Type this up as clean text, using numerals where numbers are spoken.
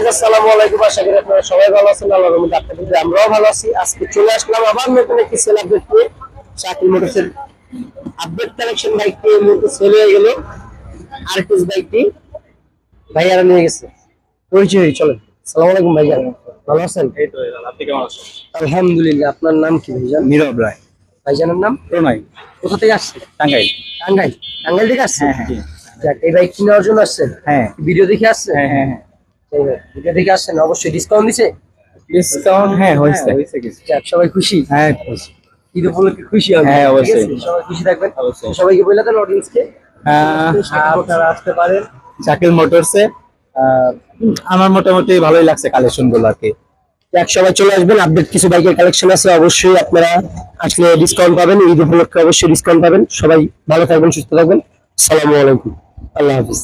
আসসালামু আলাইকুম, আশা করি আপনারা সবাই ভালো আছেন। আল্লাহর রহমতে আপনাদের আমরাও ভালো আছি। আজকে চলে আসলাম আবার নতুন একটি সেল আপডেট নিয়ে। শাকিল মোটরসের আপডেট কালেকশন বাইকটি এই মুহূর্তে সেল হয়ে গেল। আরটিএস বাইকটি ভাইয়ারা নিয়ে গেছে, পরিচয় চলেন। আসসালামু আলাইকুম ভাইয়া, ভালো আছেন? এই তো আপনি কেমন আছেন? আলহামদুলিল্লাহ। আপনার নাম কি ভাইজান? নীরব রায়। ভাইজানের নাম প্রণয়। কোথা থেকে আসছে? টাঙ্গাইল। টাঙ্গাইল। টাঙ্গাইল থেকে আসছে? হ্যাঁ। যাক, এই বাইক কেনার জন্য আসছেন? হ্যাঁ। ভিডিও দেখে আসছে? হ্যাঁ। ভিডিও দেখে আসছেন, অবশ্যই ডিসকাউন্ট দিছে? ডিসকাউন্ট হয়েছে কিছু। যাক, সবাই খুশি? হ্যাঁ খুশি। ঈদ উপলক্ষে খুশি হবে। হ্যাঁ, ঠিক অবশ্যই। আছে? সবাই খুশি থাকবেন। অবশ্যই। সবাইকে বলে দেন অডিয়েন্সকে আপনারা আসতে পারেন। শাকিল মোটরসে আমার মোটামুটি ভালোই লাগছে কালেকশন গুলো আর কি। যাক, সবাই চলে আসবেন। আপডেট কিছু বাইকের কালেকশন আছে, অবশ্যই আপনারা আসলে ডিসকাউন্ট পাবেন। ঈদ উপলক্ষে অবশ্যই ডিসকাউন্ট পাবেন। সবাই ভালো থাকবেন, সুস্থ থাকবেন। আসসালামু আলাইকুম, আল্লাহ হাফিজ।